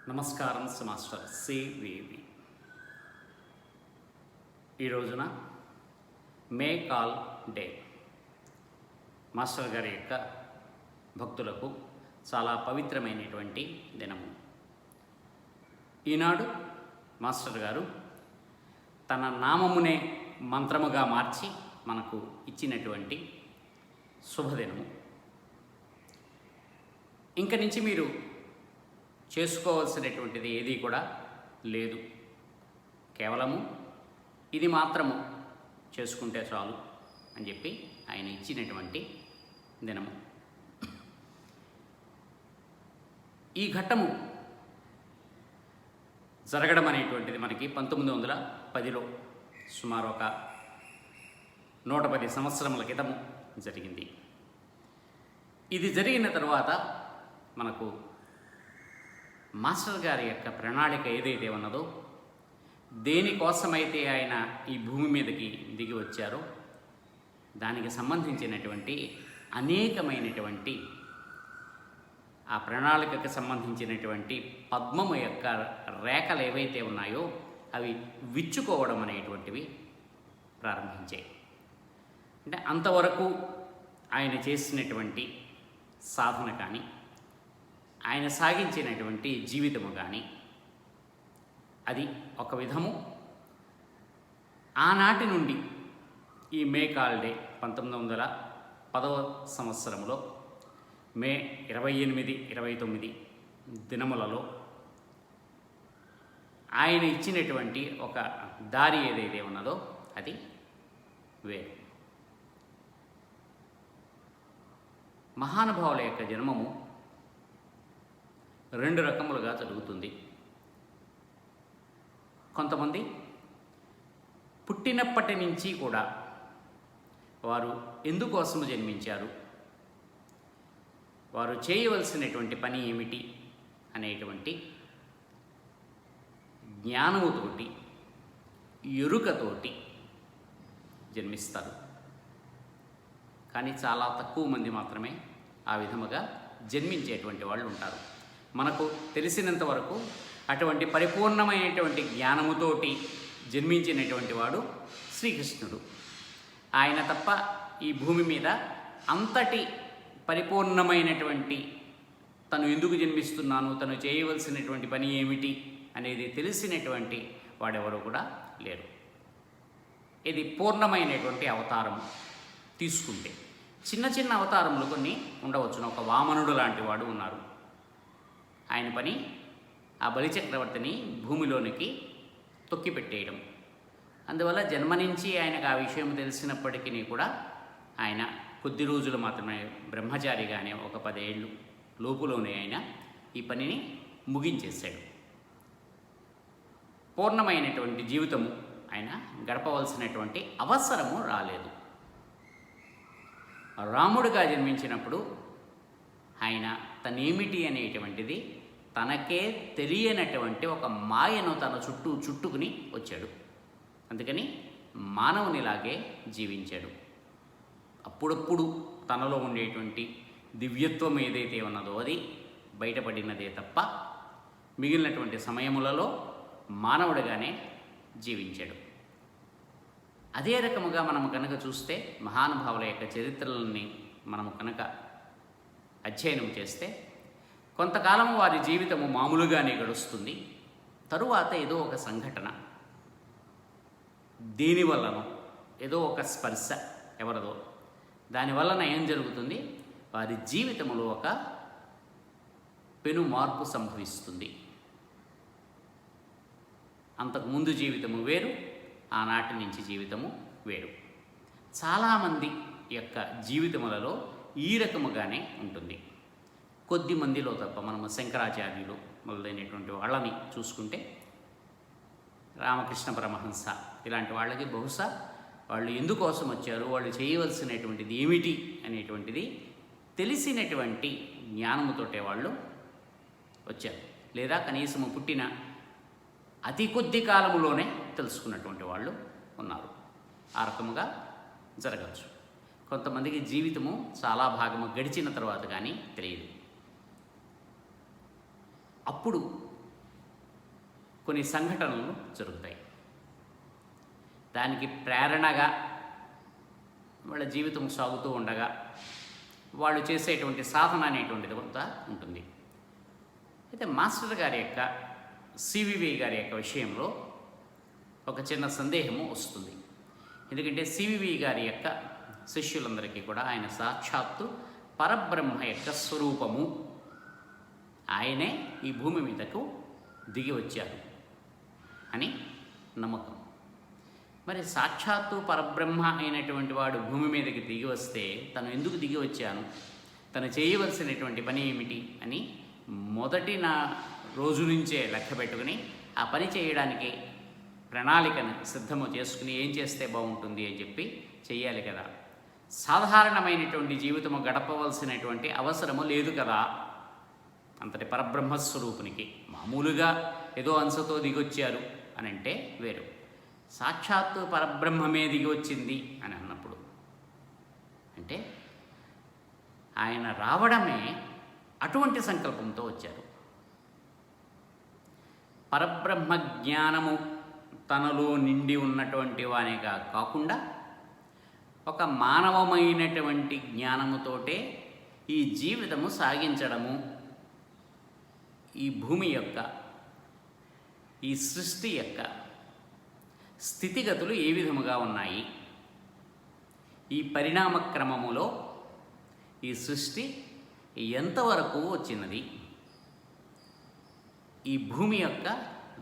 నమస్కారం master CVV. ఈ రోజున మే కాల్ డే మాస్టర్ గారి యొక్క భక్తులకు చాలా పవిత్రమైనటువంటి దినము. ఈనాడు మాస్టర్ గారు తన నామమునే మంత్రముగా మార్చి మనకు ఇచ్చినటువంటి శుభదినము. ఇంక నుంచి మీరు చేసుకోవాల్సినటువంటిది ఏది కూడా లేదు, కేవలము ఇది మాత్రము చేసుకుంటే చాలు అని చెప్పి ఆయన ఇచ్చినటువంటి దినము. ఈ ఘట్టము జరగడం అనేటువంటిది మనకి 1910లో సుమారు ఒక 110 సంవత్సరముల క్రితము జరిగింది. ఇది జరిగిన తర్వాత మనకు మాస్టర్ గారి యొక్క ప్రణాళిక ఏదైతే ఉన్నదో, దేనికోసమైతే ఆయన ఈ భూమి మీదకి దిగి వచ్చారో దానికి సంబంధించినటువంటి అనేకమైనటువంటి ఆ ప్రణాళికకు సంబంధించినటువంటి పద్మము యొక్క రేఖలు ఏవైతే ఉన్నాయో అవి విచ్చుకోవడం అనేటువంటివి ప్రారంభించాయి. అంటే అంతవరకు ఆయన చేసినటువంటి సాధన కానీ, ఆయన సాగించినటువంటి జీవితము కానీ అది ఒక విధము ఆనాటి నుండి ఈ మే కాల్ డే 1910వ సంవత్సరంలో మే 28, 29 దినములలో ఆయన ఇచ్చినటువంటి ఒక దారి ఏదైతే ఉన్నదో అది వేరు. మహానుభావుల యొక్క జన్మము 2 రకములుగా జరుగుతుంది. కొంతమంది పుట్టినప్పటి నుంచి కూడా వారు ఎందుకోసము జన్మించారు, వారు చేయవలసినటువంటి పని ఏమిటి అనేటువంటి జ్ఞానముతోటి, ఎరుకతోటి జన్మిస్తారు. కానీ చాలా తక్కువ మంది మాత్రమే ఆ విధముగా జన్మించేటువంటి వాళ్ళు ఉంటారు. మనకు తెలిసినంత వరకు అటువంటి పరిపూర్ణమైనటువంటి జ్ఞానముతోటి జన్మించినటువంటి వాడు శ్రీకృష్ణుడు. ఆయన తప్ప ఈ భూమి మీద అంతటి పరిపూర్ణమైనటువంటి తను ఎందుకు జన్మిస్తున్నాను, తను చేయవలసినటువంటి పని ఏమిటి అనేది తెలిసినటువంటి వాడెవరు కూడా లేరు. ఇది పూర్ణమైనటువంటి అవతారం తీసుకుంటే చిన్న చిన్న అవతారములు కొన్ని ఉండవచ్చును. ఒక వామనుడు లాంటి వాడు ఉన్నారు. ఆయన పని ఆ బలిచక్రవర్తిని భూమిలోనికి తొక్కిపెట్టేయడం. అందువల్ల జన్మ నుంచి ఆయనకు ఆ విషయం తెలిసినప్పటికీ కూడా ఆయన కొద్ది రోజులు మాత్రమే బ్రహ్మచారిగానే ఒక 10 ఏళ్ళు లోపులోనే ఆయన ఈ పనిని ముగించేశాడు. పూర్ణమైనటువంటి జీవితము ఆయన గడపవలసినటువంటి అవసరము రాలేదు. రాముడిగా జన్మించినప్పుడు ఆయన తనేమిటి అనేటువంటిది తనకే తెలియనటువంటి ఒక మాయను తన చుట్టుకుని వచ్చాడు. అందుకని మానవునిలాగే జీవించాడు. అప్పుడప్పుడు తనలో ఉండేటువంటి దివ్యత్వం ఏదైతే ఉన్నదో అది బయటపడినదే తప్ప మిగిలినటువంటి సమయములలో మానవుడిగానే జీవించాడు. అదే రకముగా మనము కనుక చూస్తే మహానుభావుల యొక్క చరిత్రలని మనము కనుక అధ్యయనం చేస్తే కొంతకాలం వారి జీవితము మామూలుగానే గడుస్తుంది. తరువాత ఏదో ఒక సంఘటన, దీనివల్లనో ఏదో ఒక స్పర్శ ఎవరిదో, దానివలన ఏం జరుగుతుంది, వారి జీవితంలో ఒక పెను మార్పు సంభవిస్తుంది. అంతకుముందు జీవితము వేరు, ఆనాటి నుంచి జీవితము వేరు. చాలామంది యొక్క జీవితములలో ఈ రకముగానే ఉంటుంది. కొద్ది మందిలో తప్ప మనము శంకరాచార్యులు మొదలైనటువంటి వాళ్ళని చూసుకుంటే, రామకృష్ణ పరమహంస ఇలాంటి వాళ్ళకి బహుశా వాళ్ళు ఎందుకోసం వచ్చారు, వాళ్ళు చేయవలసినటువంటిది ఏమిటి అనేటువంటిది తెలిసినటువంటి జ్ఞానముతోటే వాళ్ళు వచ్చారు. లేదా కనీసము పుట్టిన అతి కొద్ది కాలములోనే తెలుసుకున్నటువంటి వాళ్ళు ఉన్నారు. ఆ రకముగా జరగచ్చు. కొంతమందికి జీవితము చాలా భాగము గడిచిన తర్వాత కానీ తెలియదు. అప్పుడు కొన్ని సంఘటనలు జరుగుతాయి. దానికి ప్రేరణగా వాళ్ళ జీవితం సాగుతూ ఉండగా వాళ్ళు చేసేటువంటి సాధన అనేటువంటిది కొంత ఉంటుంది. అయితే మాస్టర్ గారి యొక్క సివివి గారి యొక్క విషయంలో ఒక చిన్న సందేహము వస్తుంది. ఎందుకంటే సివివి గారి యొక్క శిష్యులందరికీ కూడా ఆయన సాక్షాత్తు పరబ్రహ్మ యొక్క స్వరూపము. ఆయనే ఈ భూమి మీదకు దిగి వచ్చారు అని నమ్మకం. మరి సాక్షాత్తు పరబ్రహ్మ అయినటువంటి వాడు భూమి మీదకి దిగి వస్తే తను ఎందుకు దిగి వచ్చాను, తను చేయవలసినటువంటి పని ఏమిటి అని మొదటి రోజు నుంచే లెక్క పెట్టుకుని ఆ పని చేయడానికి ప్రణాళికను సిద్ధము చేసుకుని ఏం చేస్తే బాగుంటుంది అని చెప్పి చెయ్యాలి కదా. సాధారణమైనటువంటి జీవితము గడపవలసినటువంటి అవసరము లేదు కదా అంతటి పరబ్రహ్మస్వరూపునికి. మామూలుగా ఏదో అంశతో దిగొచ్చారు అని అంటే వేరు, సాక్షాత్తు పరబ్రహ్మమే దిగి వచ్చింది అని అన్నప్పుడు అంటే ఆయన రావడమే అటువంటి సంకల్పంతో వచ్చారు. పరబ్రహ్మ జ్ఞానము తనలో నిండి ఉన్నటువంటి వానిగా కాకుండా ఒక మానవమైనటువంటి జ్ఞానముతోటే ఈ జీవితము సాగించడము, ఈ భూమి యొక్క ఈ సృష్టి యొక్క స్థితిగతులు ఏ విధముగా ఉన్నాయి, ఈ పరిణామ క్రమములో ఈ సృష్టి ఎంతవరకు వచ్చినది, ఈ భూమి యొక్క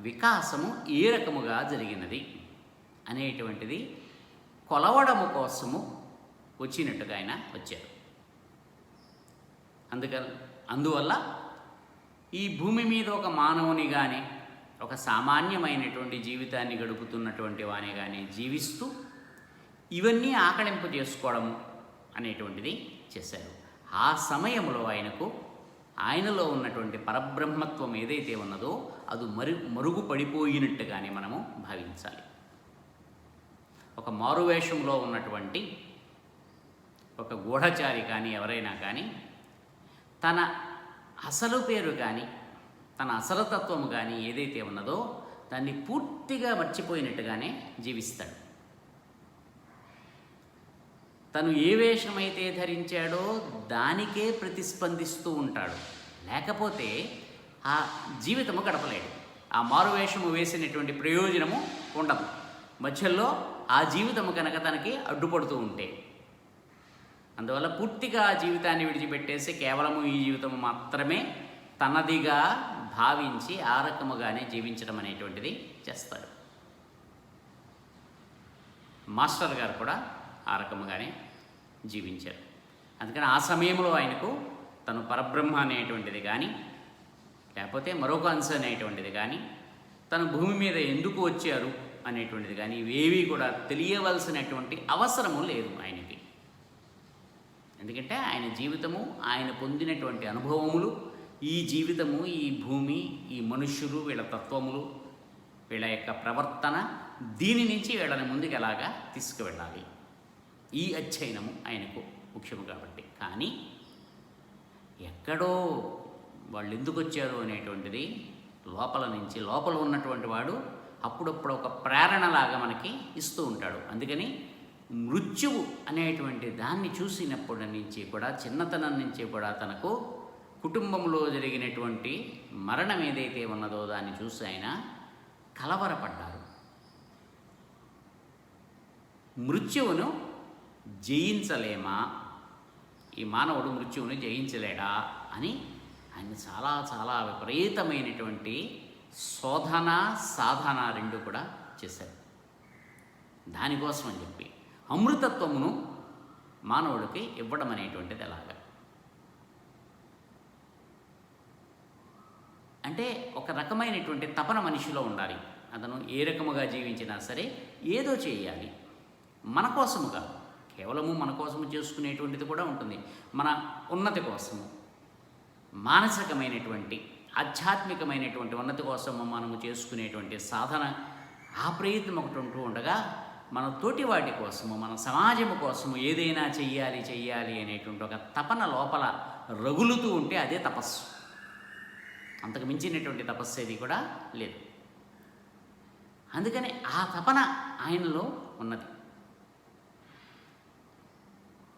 వికాసము ఏ రకముగా జరిగినది అనేటువంటిది కొలవడము కోసము వచ్చినట్టుగా ఆయన వచ్చారు. అందువల్ల ఈ భూమి మీద ఒక మానవుని కానీ ఒక సామాన్యమైనటువంటి జీవితాన్ని గడుపుతున్నటువంటి వాని కానీ జీవిస్తూ ఇవన్నీ ఆకళింపు చేసుకోవడము అనేటువంటిది చేశారు. ఆ సమయంలో ఆయనలో ఉన్నటువంటి పరబ్రహ్మత్వం ఏదైతే ఉన్నదో అది మరుగుపడిపోయినట్టుగానే మనము భావించాలి. ఒక మారువేషంలో ఉన్నటువంటి ఒక గూఢచారి కానీ ఎవరైనా కానీ తన అసలు పేరు కానీ తన అసలు తత్వము కానీ ఏదైతే ఉన్నదో దాన్ని పూర్తిగా మర్చిపోయినట్టుగానే జీవిస్తాడు. తను ఏ వేషమైతే ధరించాడో దానికే ప్రతిస్పందిస్తూ ఉంటాడు. లేకపోతే ఆ జీవితము గడపలేడు. ఆ మారువేషము వేసినటువంటి ప్రయోజనము ఉండదు. మధ్యలో ఆ జీవితము కనుక తనకి అడ్డుపడుతూ ఉంటే, అందువల్ల పూర్తిగా ఆ జీవితాన్ని విడిచిపెట్టేసి కేవలము ఈ జీవితము మాత్రమే తనదిగా భావించి ఆ రకముగానే జీవించడం అనేటువంటిది చేస్తాడు. మాస్టర్ గారు కూడా ఆ రకముగానే జీవించారు. అందుకని ఆ సమయంలో ఆయనకు తను పరబ్రహ్మ అనేటువంటిది కానీ లేకపోతే మరొక అంశం అనేటువంటిది కానీ తను భూమి మీద ఎందుకు వచ్చారు అనేటువంటిది కానీ ఇవేవి కూడా తెలియవలసినటువంటి అవసరము లేదు ఆయనకి. ఎందుకంటే ఆయన జీవితము, ఆయన పొందినటువంటి అనుభవములు, ఈ జీవితము, ఈ భూమి, ఈ మనుష్యులు, వీళ్ళ తత్వములు, వీళ్ళ యొక్క ప్రవర్తన, దీని నుంచి వీళ్ళని ముందుకు ఎలాగా తీసుకువెళ్ళాలి, ఈ అధ్యయనము ఆయనకు ముఖ్యము కాబట్టి. కానీ ఎక్కడో వాళ్ళు ఎందుకు వచ్చారు అనేటువంటిది లోపల ఉన్నటువంటి వాడు అప్పుడప్పుడు ఒక ప్రేరణలాగా మనకి ఇస్తూ ఉంటాడు. అందుకని మృత్యువు అనేటువంటి దాన్ని చూసినప్పటి నుంచి కూడా, చిన్నతనం నుంచి కూడా తనకు కుటుంబంలో జరిగినటువంటి మరణం ఏదైతే ఉన్నదో దాన్ని చూసి ఆయన కలవరపడ్డారు. మృత్యువును జయించలేమా, ఈ మానవుడు మృత్యువును జయించలేడా అని ఆయన చాలా చాలా విపరీతమైనటువంటి శోధన సాధన రెండు కూడా చేశారు. దానికోసం అని చెప్పి అమృతత్వమును మానవుడికి ఇవ్వడం అనేటువంటిది ఎలాగా అంటే ఒక రకమైనటువంటి తపన మనిషిలో ఉండాలి. అతను ఏ రకముగా జీవించినా సరే ఏదో చేయాలి, మన కోసము కాదు, కేవలము మన కోసము చేసుకునేటువంటిది కూడా ఉంటుంది. మన ఉన్నతి కోసము, మానసికమైనటువంటి ఆధ్యాత్మికమైనటువంటి ఉన్నతి కోసము మనము చేసుకునేటువంటి సాధన, ఆ ప్రయత్నం ఒకటి ఉంటూ ఉండగా మన తోటి వాటి కోసము, మన సమాజము కోసము ఏదైనా చెయ్యాలి అనేటువంటి ఒక తపన లోపల రగులుతూ ఉంటే అదే తపస్సు. అంతకు మించినటువంటి తపస్సు ఏది కూడా లేదు. అందుకని ఆ తపన ఆయనలో ఉన్నది.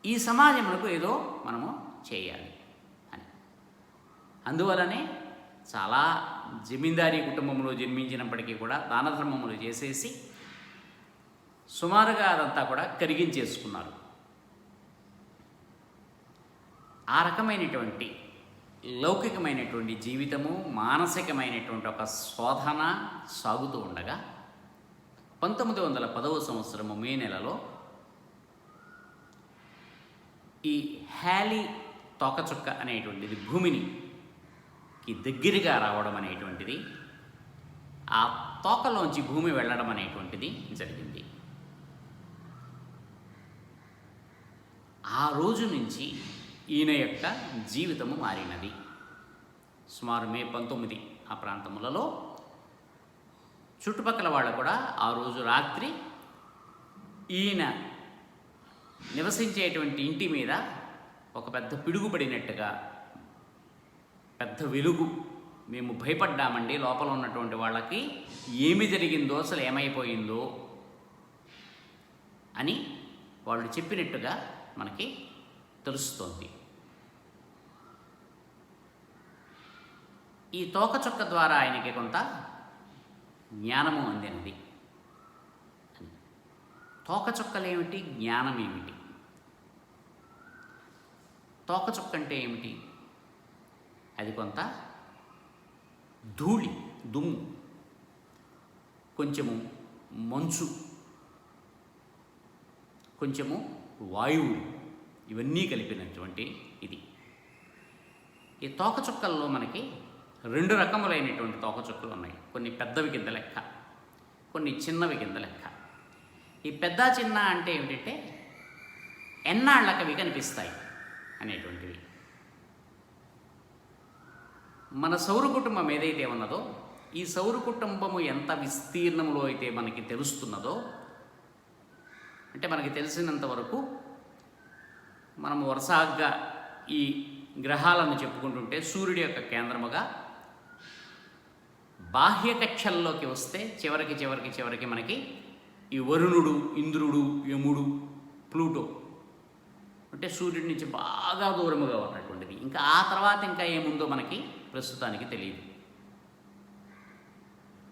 ఈ సమాజమునకు ఏదో మనము చేయాలి అని. అందువలనే చాలా జమీందారీ కుటుంబంలో జన్మించినప్పటికీ కూడా దాన ధర్మములు చేసేసి సుమారుగా అదంతా కూడా కరిగించేసుకున్నారు. ఆ రకమైనటువంటి లౌకికమైనటువంటి జీవితము, మానసికమైనటువంటి ఒక శోధన సాగుతూ ఉండగా 1910వ సంవత్సరము మే నెలలో ఈ హ్యాలీ తోకచుక్క అనేటువంటిది భూమికి దగ్గరగా రావడం అనేటువంటిది, ఆ తోకలోంచి భూమి వెళ్ళడం అనేటువంటిది జరిగింది. ఆ రోజు నుంచి ఈయన యొక్క జీవితము మారినది. సుమారు మే 19 ఆ ప్రాంతములలో చుట్టుపక్కల వాళ్ళు కూడా ఆ రోజు రాత్రి ఈయన నివసించేటువంటి ఇంటి మీద ఒక పెద్ద పిడుగు పడినట్టుగా, పెద్ద వెలుగు, మేము భయపడ్డామండి, లోపల ఉన్నటువంటి వాళ్ళకి ఏమి జరిగిందో, అసలు ఏమైపోయిందో అని వాళ్ళు చెప్పినట్టుగా మనకి తెలుస్తోంది. ఈ తోకచుక్క ద్వారా ఆయనకి కొంత జ్ఞానము అందినది. తోకచుక్కలేమిటి, జ్ఞానం ఏమిటి? తోకచుక్క అంటే ఏమిటి? అది కొంత ధూళి, దుమ్ము, కొంచెము మంచు, కొంచెము వాయువు, ఇవన్నీ కలిపినటువంటి ఇది. ఈ తోకచుక్కల్లో మనకి 2 రకములైనటువంటి తోకచుక్కలు ఉన్నాయి. కొన్ని పెద్దవి కింద లెక్క, కొన్ని చిన్నవి కింద లెక్క. ఈ పెద్ద చిన్న అంటే ఏమిటంటే ఎన్నాళ్ళకవి కనిపిస్తాయి అనేటువంటివి. మన సౌర కుటుంబం ఏదైతే ఉన్నదో, ఈ సౌర కుటుంబము ఎంత విస్తీర్ణంలో అయితే మనకి తెలుస్తున్నదో, అంటే మనకి తెలిసినంత వరకు మనం వరుసగా ఈ గ్రహాలను చెప్పుకుంటుంటే సూర్యుడి యొక్క కేంద్రముగా బాహ్య కక్షల్లోకి వస్తే చివరికి మనకి ఈ వరుణుడు, ఇంద్రుడు, యముడు, ప్లూటో అంటే సూర్యుడి నుంచి బాగా దూరముగా ఉన్నటువంటిది. ఇంకా ఆ తర్వాత ఇంకా ఏముందో మనకి ప్రస్తుతానికి తెలియదు.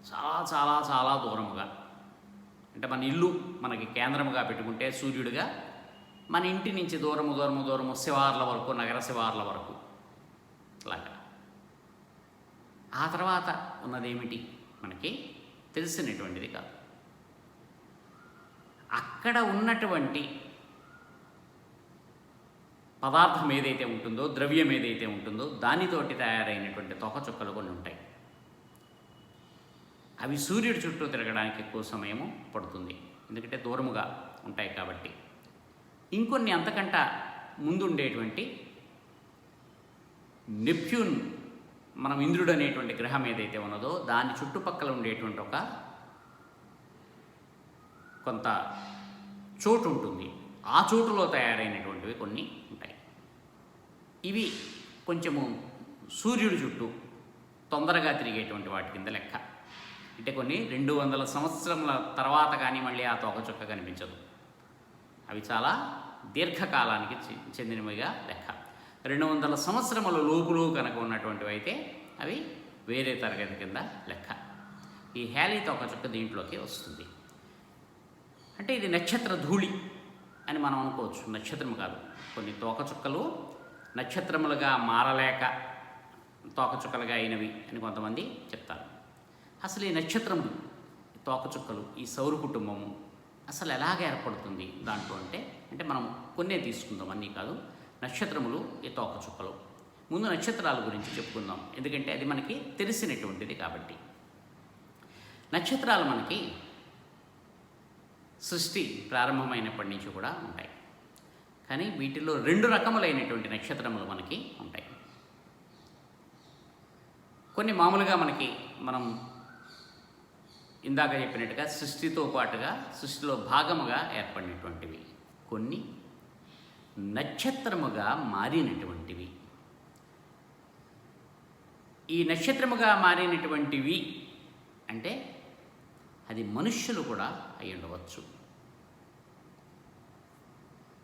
చాలా చాలా చాలా దూరముగా, అంటే మన ఇల్లు మనకి కేంద్రముగా పెట్టుకుంటే సూర్యుడిగా, మన ఇంటి నుంచి దూరము శివార్ల వరకు, నగర శివార్ల వరకు అలాగా. ఆ తర్వాత ఉన్నదేమిటి మనకి తెలిసినటువంటిది కాదు. అక్కడ ఉన్నటువంటి పదార్థం ఏదైతే ఉంటుందో, ద్రవ్యం ఏదైతే ఉంటుందో, దానితోటి తయారైనటువంటి తోకచుక్కలు కొన్ని ఉంటాయి. అవి సూర్యుడి చుట్టూ తిరగడానికి ఎక్కువ సమయము పడుతుంది, ఎందుకంటే దూరముగా ఉంటాయి కాబట్టి. ఇంకొన్ని అంతకంట ముందుండేటువంటి నెప్ట్యూన్, మనం ఇంద్రుడు అనేటువంటి గ్రహం ఏదైతే ఉన్నదో దాని చుట్టుపక్కల ఉండేటువంటి ఒక కొంత చోటు ఉంటుంది. ఆ చోటులో తయారైనటువంటివి కొన్ని ఉంటాయి. ఇవి కొంచెము సూర్యుడి చుట్టూ తొందరగా తిరిగేటువంటి వాటి కింద లెక్క. అంటే కొన్ని 200 సంవత్సరముల తర్వాత కానీ మళ్ళీ ఆ తోకచుక్క కనిపించదు. అవి చాలా దీర్ఘకాలానికి చెందినవిగా లెక్క. 200 సంవత్సరముల లోపులో కనుక ఉన్నటువంటివి అయితే అవి వేరే తరగతి కింద లెక్క. ఈ హ్యాలీ తోకచుక్క దీంట్లోకి వస్తుంది. అంటే ఇది నక్షత్ర ధూళి అని మనం అనుకోవచ్చు, నక్షత్రము కాదు. కొన్ని తోకచుక్కలు నక్షత్రములుగా మారలేక తోకచుక్కలుగా అయినవి అని కొంతమంది చెప్తారు. అసలు ఈ నక్షత్రములు, తోకచుక్కలు, ఈ సౌర కుటుంబము అసలు ఎలాగ ఏర్పడుతుంది దాంట్లో అంటే మనం కొన్నే తీసుకుందాం, అన్నీ కాదు. నక్షత్రములు, ఈ తోకచుక్కలు. ముందు నక్షత్రాల గురించి చెప్పుకుందాం, ఎందుకంటే అది మనకి తెలిసినటువంటిది కాబట్టి. నక్షత్రాలు మనకి సృష్టి ప్రారంభమైనప్పటి నుంచి కూడా ఉంటాయి. కానీ వీటిలో 2 రకములైనటువంటి నక్షత్రములు మనకి ఉంటాయి. కొన్ని మామూలుగా మనం ఇందాక చెప్పినట్టుగా సృష్టితో పాటుగా సృష్టిలో భాగముగా ఏర్పడినటువంటివి, కొన్ని నక్షత్రముగా మారినటువంటివి. ఈ నక్షత్రముగా మారినటువంటివి అంటే అది మనుష్యులు కూడా అయి ఉండవచ్చు.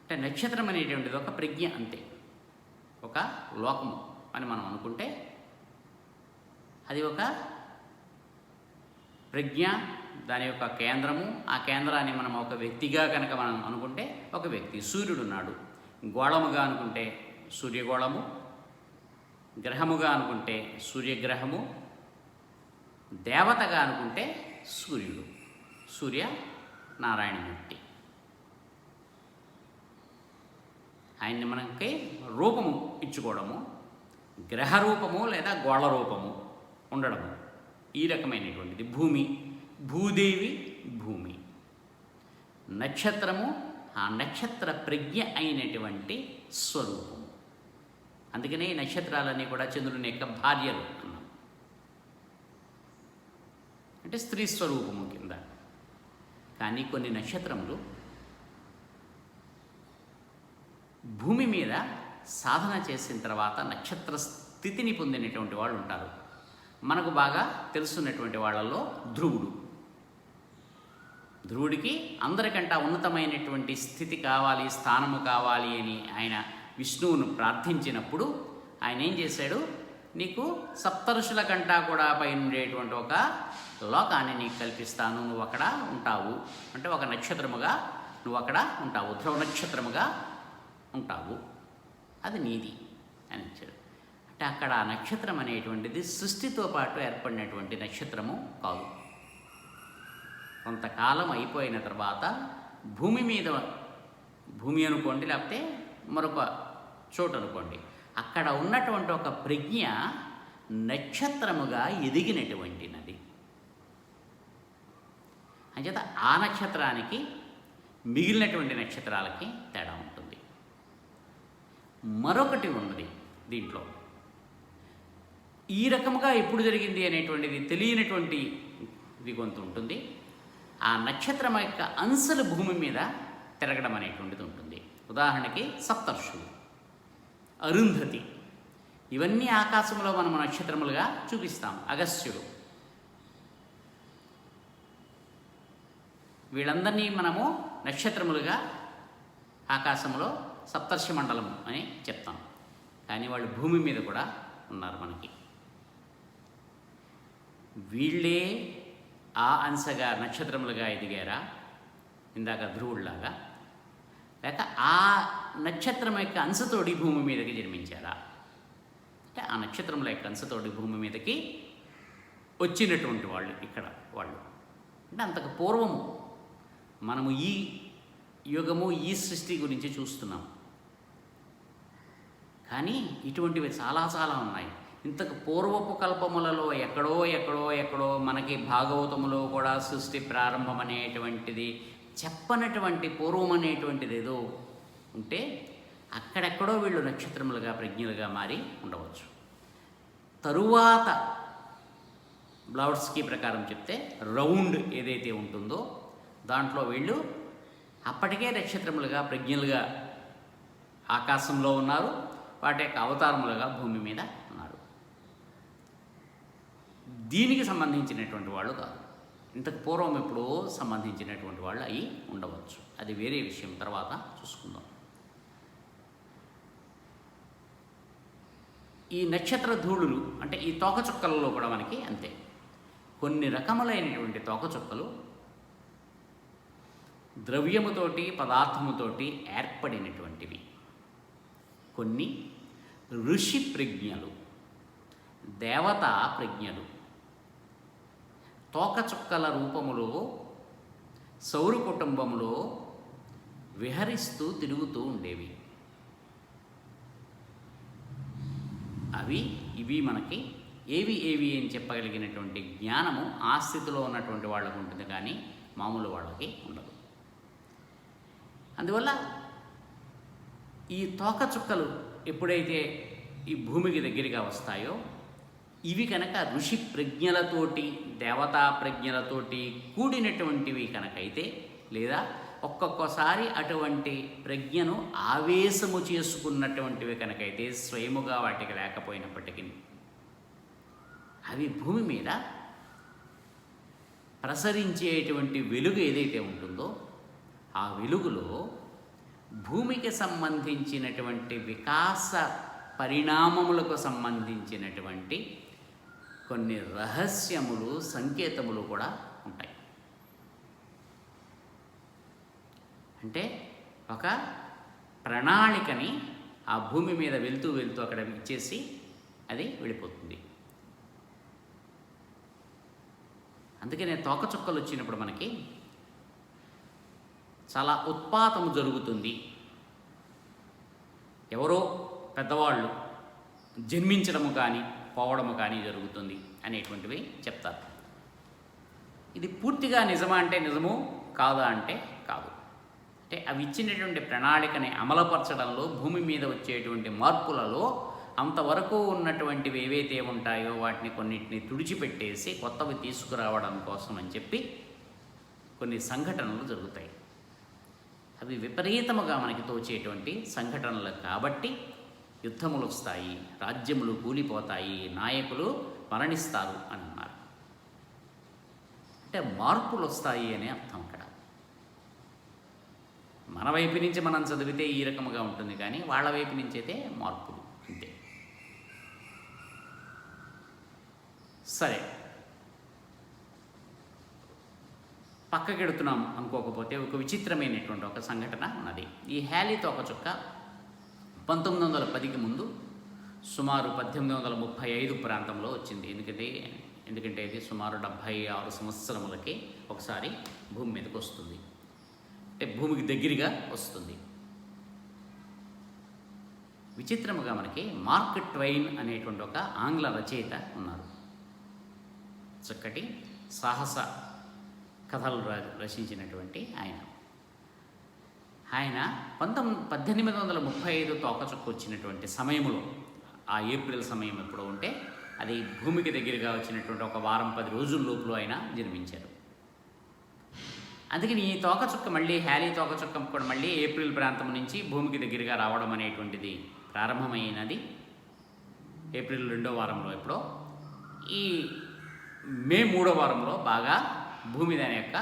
అంటే నక్షత్రం అనేటువంటిది ఒక ప్రజ్ఞ అంతే, ఒక లోకము అని మనం అనుకుంటే అది ఒక ప్రజ్ఞ, దాని యొక్క కేంద్రము. ఆ కేంద్రాన్ని మనం ఒక వ్యక్తిగా కనుక మనం అనుకుంటే ఒక వ్యక్తి. సూర్యుడు ఉన్నాడు. గోళముగా అనుకుంటే సూర్యగోళము, గ్రహముగా అనుకుంటే సూర్యగ్రహము, దేవతగా అనుకుంటే సూర్యుడు, సూర్య నారాయణమూర్తి. ఆయన్ని మనకి రూపము ఇచ్చుకోవడము, గ్రహ రూపము లేదా గోళ రూపము ఉండడము, ఈ రకమైనటువంటిది. భూమి, భూదేవి భూమి. నక్షత్రము ఆ నక్షత్ర ప్రజ్ఞ అయినటువంటి స్వరూపము. అందుకనే ఈ నక్షత్రాలన్నీ కూడా చంద్రుని యొక్క భార్యలు అన్నాం. అంటే స్త్రీ స్వరూపము కింద. కానీ కొన్ని నక్షత్రములు భూమి మీద సాధన చేసిన తర్వాత నక్షత్ర స్థితిని పొందినటువంటి వాళ్ళు ఉంటారు. మనకు బాగా తెలుసున్నటువంటి వాళ్ళల్లో ధ్రువుడు. ధ్రువుడికి అందరికంటే ఉన్నతమైనటువంటి స్థితి కావాలి, స్థానము కావాలి అని ఆయన విష్ణువును ప్రార్థించినప్పుడు ఆయన ఏం చేశాడు? నీకు సప్తఋషుల కంటా కూడా పైన ఉండేటువంటి ఒక లోకాన్ని నీకు కల్పిస్తాను, నువ్వు అక్కడ ఉంటావు. అంటే ఒక నక్షత్రముగా నువ్వు అక్కడ ఉంటావు, ధ్రువ నక్షత్రముగా ఉంటావు, అది నీది అని ఇచ్చాడు. అంటే అక్కడ ఆ నక్షత్రం అనేటువంటిది సృష్టితో పాటు ఏర్పడినటువంటి నక్షత్రము కాదు. కొంతకాలం అయిపోయిన తర్వాత భూమి మీద, భూమి అనుకోండి లేకపోతే మరొక చోటు అనుకోండి, అక్కడ ఉన్నటువంటి ఒక ప్రజ్ఞ నక్షత్రముగా ఎదిగినటువంటి నది. అంచేత ఆ నక్షత్రానికి మిగిలినటువంటి నక్షత్రాలకి తేడా ఉంటుంది. మరొకటి ఉన్నది దీంట్లో, ఈ రకముగా ఎప్పుడు జరిగింది అనేటువంటిది తెలియనటువంటి ఇది కొంత ఉంటుంది. ఆ నక్షత్రం యొక్క అంశలు భూమి మీద తిరగడం అనేటువంటిది ఉంటుంది. ఉదాహరణకి సప్తర్షులు, అరుంధతి, ఇవన్నీ ఆకాశంలో మనం నక్షత్రములుగా చూపిస్తాం. అగస్త్యుడు, వీళ్ళందరినీ మనము నక్షత్రములుగా ఆకాశంలో సప్తర్షి మండలము అని చెప్తాం. కానీ వాళ్ళు భూమి మీద కూడా ఉన్నారు మనకి. వీళ్ళే ఆ అంశగా నక్షత్రములుగా ఎదిగారా ఇందాక ధ్రువుడిలాగా, లేక ఆ నక్షత్రం యొక్క అంశతోడి భూమి మీదకి జన్మించారా? అంటే ఆ నక్షత్రముల యొక్క అంశతోడి భూమి మీదకి వచ్చినటువంటి వాళ్ళు ఇక్కడ వాళ్ళు. అంటే అంతకు పూర్వము మనము ఈ యుగము, ఈ సృష్టి గురించి చూస్తున్నాం. కానీ ఇటువంటివి చాలా చాలా ఉన్నాయి. ఇంతకు పూర్వపు కల్పములలో ఎక్కడో మనకి భాగవతములో కూడా సృష్టి ప్రారంభం అనేటువంటిది చెప్పనటువంటి పూర్వం అనేటువంటిది ఏదో ఉంటే అక్కడెక్కడో వీళ్ళు నక్షత్రములుగా ప్రజ్ఞలుగా మారి ఉండవచ్చు. తరువాత బ్లౌడ్స్కీ ప్రకారం చెప్తే రౌండ్ ఏదైతే ఉంటుందో దాంట్లో వీళ్ళు అప్పటికే నక్షత్రములుగా ప్రజ్ఞలుగా ఆకాశంలో ఉన్నారు, వాటి యొక్క అవతారములుగా భూమి మీద ఉన్నారు. దీనికి సంబంధించినటువంటి వాళ్ళు కాదు, ఇంతకు పూర్వం ఎప్పుడో సంబంధించినటువంటి వాళ్ళు అయి ఉండవచ్చు. అది వేరే విషయం, తర్వాత చూసుకుందాం. ఈ నక్షత్ర ధూళులు అంటే ఈ తోకచుక్కలలో కూడా మనకి అంతే. కొన్ని రకములైనటువంటి తోకచుక్కలు ద్రవ్యముతోటి పదార్థముతోటి ఏర్పడినటువంటివి. కొన్ని ఋషి ప్రజ్ఞలు, దేవతా ప్రజ్ఞలు తోకచుక్కల రూపములో సౌర కుటుంబంలో విహరిస్తూ తిరుగుతూ ఉండేవి. ఇవి మనకి ఏవి అని చెప్పగలిగినటువంటి జ్ఞానము ఆ స్థితిలో ఉన్నటువంటి వాళ్ళకు ఉంటుంది, కానీ మామూలు వాళ్ళకి ఉండదు. అందువల్ల ఈ తోకచుక్కలు ఎప్పుడైతే ఈ భూమికి దగ్గరగా వస్తాయో ఇవి కనుక ఋషి ప్రజ్ఞలతోటి దేవతా ప్రజ్ఞలతోటి కూడినటువంటివి కనుకైతే, లేదా ఒక్కొక్కసారి అటువంటి ప్రజ్ఞను ఆవేశము చేసుకున్నటువంటివి కనుకైతే, స్వయముగా వాటికి లేకపోయినప్పటికీ అవి భూమి మీద ప్రసరించేటువంటి వెలుగు ఏదైతే ఉంటుందో ఆ వెలుగులో భూమికి సంబంధించినటువంటి వికాస పరిణామములకు సంబంధించినటువంటి కొన్ని రహస్యములు, సంకేతములు కూడా ఉంటాయి. అంటే ఒక ప్రణాళికని ఆ భూమి మీద వెళ్తూ వెళ్తూ అక్కడ ఇచ్చేసి అది వెళ్ళిపోతుంది. అందుకనే తోకచుక్కలు వచ్చినప్పుడు మనకి చాలా ఉత్పాతము జరుగుతుంది, ఎవరో పెద్దవాళ్ళు జన్మించడము కానీ పోవడము కానీ జరుగుతుంది అనేటువంటివి చెప్తారు. ఇది పూర్తిగా నిజమా అంటే నిజము, కాదా అంటే కాదు. అంటే అవి ఇచ్చినటువంటి ప్రణాళికని అమలుపరచడంలో, భూమి మీద వచ్చేటువంటి మార్పులలో అంతవరకు ఉన్నటువంటివి ఏవైతే ఉంటాయో వాటిని కొన్నిటిని తుడిచిపెట్టేసి కొత్తవి తీసుకురావడం కోసం అని చెప్పి కొన్ని సంఘటనలు జరుగుతాయి. అవి విపరీతముగా మనకి తోచేటువంటి సంఘటనలు కాబట్టి యుద్ధములు వస్తాయి, రాజ్యములు కూలిపోతాయి, నాయకులు మరణిస్తారు అని అన్నారు. అంటే మార్పులు వస్తాయి అనే అర్థం అక్కడ. మన వైపు నుంచి మనం చదివితే ఈ రకముగా ఉంటుంది, కానీ వాళ్ళ వైపు నుంచి అయితే మార్పులు అంతే. సరే, పక్కకెడుతున్నాం అనుకోకపోతే ఒక విచిత్రమైనటువంటి ఒక సంఘటన ఉన్నది. ఈ హ్యాలీ తోకచుక్క 1910కి ముందు సుమారు 1835 ప్రాంతంలో వచ్చింది. ఎందుకంటే ఇది సుమారు 76 సంవత్సరములకి ఒకసారి భూమి మీదకి వస్తుంది, అంటే భూమికి దగ్గరగా వస్తుంది. విచిత్రముగా మనకి మార్క్ ట్వైన్ అనేటువంటి ఒక ఆంగ్ల రచయిత ఉన్నారు. చక్కటి సాహస కథలు రచించినటువంటి ఆయన 1835 తోకచుక్క వచ్చినటువంటి సమయంలో, ఆ ఏప్రిల్ సమయం ఎప్పుడో ఉంటే అది భూమికి దగ్గరగా వచ్చినటువంటి ఒక వారం 10 రోజుల లోపల ఆయన జన్మించారు. అందుకని ఈ తోకచుక్క మళ్ళీ హ్యాలీ తోకచుక్క కూడా మళ్ళీ ఏప్రిల్ ప్రాంతం నుంచి భూమికి దగ్గరగా రావడం అనేటువంటిది ప్రారంభమైనది ఏప్రిల్ 2వ వారంలో. ఎప్పుడో ఈ మే 3వ వారంలో బాగా భూమి దాని యొక్క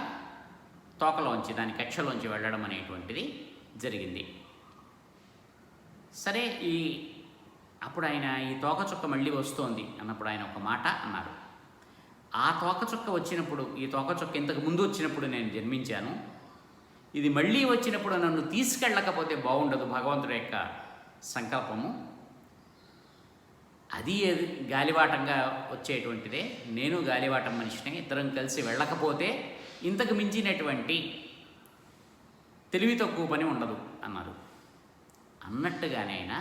తోకలోంచి, దాని కక్షలోంచి వెళ్ళడం అనేటువంటిది జరిగింది. సరే, అప్పుడు ఆయన ఈ తోకచుక్క మళ్ళీ వస్తోంది అన్నప్పుడు ఆయన ఒక మాట అన్నారు. ఆ తోకచుక్క వచ్చినప్పుడు, ఈ తోకచుక్క ఇంతకు ముందు వచ్చినప్పుడు నేను జన్మించాను, ఇది మళ్ళీ వచ్చినప్పుడు నన్ను తీసుకెళ్ళకపోతే బాగుండదు, భగవంతుడి యొక్క సంకల్పము. అది గాలివాటంగా వచ్చేటువంటిదే, నేను గాలివాటం మనిషిని, ఇద్దరం కలిసి వెళ్ళకపోతే ఇంతకు మించినటువంటి తెలివి తక్కువ పని ఉండదు అన్నారు. అన్నట్టుగానే ఆయన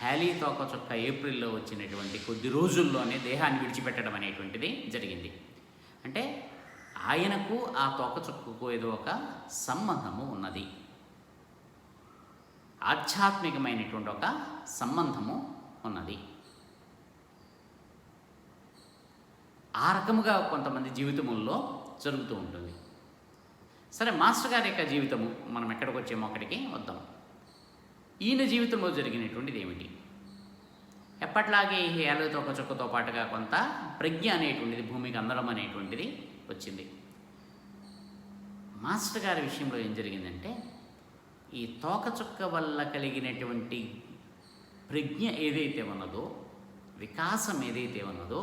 హ్యాలీ తోకచుక్క ఏప్రిల్లో వచ్చినటువంటి కొద్ది రోజుల్లోనే దేహాన్ని విడిచిపెట్టడం అనేటువంటిది జరిగింది. అంటే ఆయనకు ఆ తోకచుక్కకు ఏదో ఒక సంబంధము ఉన్నది, ఆధ్యాత్మికమైనటువంటి ఒక సంబంధము ఉన్నది. ఆ రకముగా కొంతమంది జీవితముల్లో జరుగుతూ ఉంటుంది. సరే, మాస్టర్ గారి యొక్క జీవితము, మనం ఎక్కడికి వచ్చామో అక్కడికి వద్దాం. ఈయన జీవితంలో జరిగినటువంటిది ఏమిటి? ఎప్పట్లాగే ఈ హ్యాలీ తోకచుక్కతో పాటుగా కొంత ప్రజ్ఞ అనేటువంటిది భూమికి అందడం అనేటువంటిది వచ్చింది. మాస్టర్ గారి విషయంలో ఏం జరిగిందంటే, ఈ తోకచుక్క వల్ల కలిగినటువంటి ప్రజ్ఞ ఏదైతే ఉన్నదో, వికాసం ఏదైతే ఉన్నదో,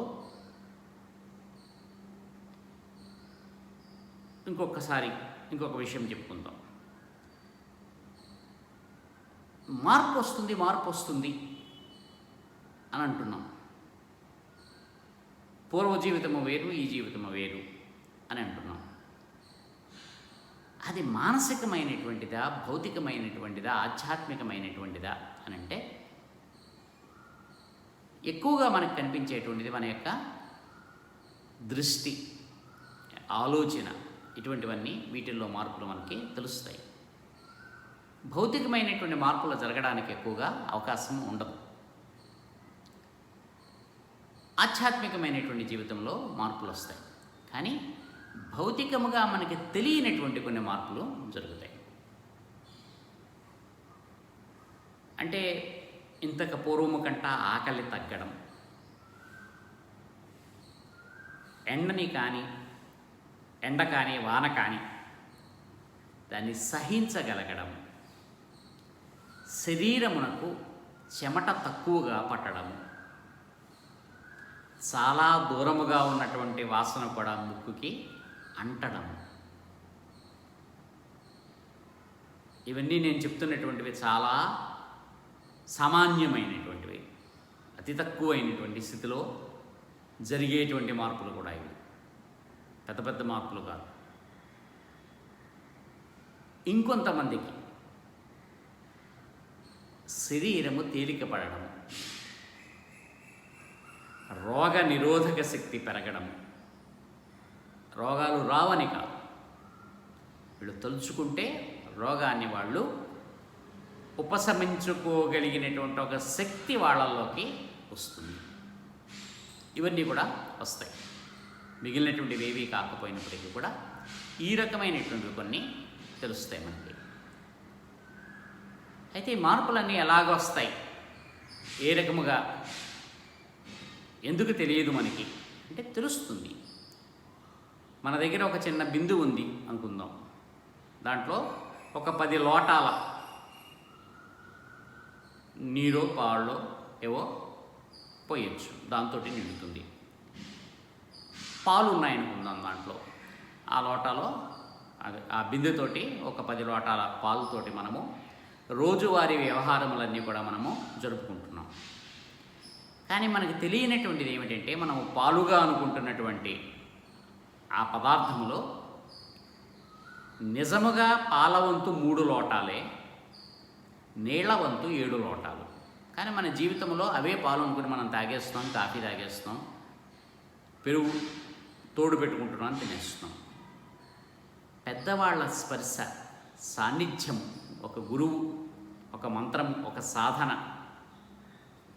ఇంకొక విషయం చెప్పుకుందాం. మార్పు వస్తుంది అని అంటున్నాం. పూర్వ జీవితము వేరు, ఈ జీవితము వేరు అని అంటున్నాం. అది మానసికమైనటువంటిదా, భౌతికమైనటువంటిదా, ఆధ్యాత్మికమైనటువంటిదా అని అంటే, ఎక్కువగా మనకు కనిపించేటువంటిది మన యొక్క దృష్టి, ఆలోచన, ఇటువంటివన్నీ వీటిల్లో మార్పులు మనకి తెలుస్తాయి. భౌతికమైనటువంటి మార్పులు జరగడానికి ఎక్కువగా అవకాశం ఉండదు. ఆధ్యాత్మికమైనటువంటి జీవితంలో మార్పులు వస్తాయి, కానీ భౌతికముగా మనకి తెలియనటువంటి కొన్ని మార్పులు జరుగుతాయి. అంటే ఇంతకు పూర్వము కంట ఆకలి తగ్గడం, ఎండని కానీ ఎండ కానీ వాన కానీ దాన్ని సహించగలగడం, శరీరమునకు చెమట తక్కువగా పట్టడము, చాలా దూరముగా ఉన్నటువంటి వాసన కూడా ముక్కుకి అంటడం, ఇవన్నీ నేను చెప్తున్నటువంటివి చాలా సామాన్యమైనటువంటివి, అతి తక్కువైనటువంటి స్థితిలో జరిగేటువంటి మార్పులు కూడా ఇవి, పెద్ద పెద్ద మార్పులు కాదు. ఇంకొంతమందికి శరీరము తేలికపడడం, రోగ నిరోధక శక్తి పెరగడం, రోగాలు రావని కాదు, వీళ్ళు తలుచుకుంటే రోగాన్ని వాళ్ళు ఉపశమించుకోగలిగినటువంటి ఒక శక్తి వాళ్ళలోకి వస్తుంది. ఇవన్నీ కూడా వస్తాయి. మిగిలినటువంటివి ఏవి కాకపోయినప్పటికీ కూడా ఈ రకమైనటువంటి కొన్ని తెలుస్తాయి మనకి. అయితే ఈ మార్పులన్నీ ఎలాగొస్తాయి, ఏ రకముగా, ఎందుకు తెలియదు మనకి అంటే తెలుస్తుంది. మన దగ్గర ఒక చిన్న బిందువు ఉంది అనుకుందాం, దాంట్లో ఒక 10 లోటాల నీరో పాళ్ళో ఏవో పోయొచ్చు, దాంతో నిండుతుంది. పాలు ఉన్నాయనుకుందాం దాంట్లో, ఆ లోటాలో ఆ బిందెతోటి ఒక 10 లోటాల పాలుతోటి మనము రోజువారీ వ్యవహారములన్నీ కూడా మనము జరుపుకుంటున్నాం. కానీ మనకి తెలియనటువంటిది ఏమిటంటే, మనము పాలుగా అనుకుంటున్నటువంటి ఆ పదార్థములో నిజముగా పాల వంతు 3 లోటాలే, నీళ్ల వంతు 7 లోటాలు. కానీ మన జీవితంలో అవే పాలు అనుకుని మనం తాగేస్తాం, కాఫీ తాగేస్తాం, పెరుగు తోడు పెట్టుకుంటున్నాం, తినేస్తున్నాం. పెద్దవాళ్ళ స్పర్శ, సాన్నిధ్యం, ఒక గురువు, ఒక మంత్రం, ఒక సాధన,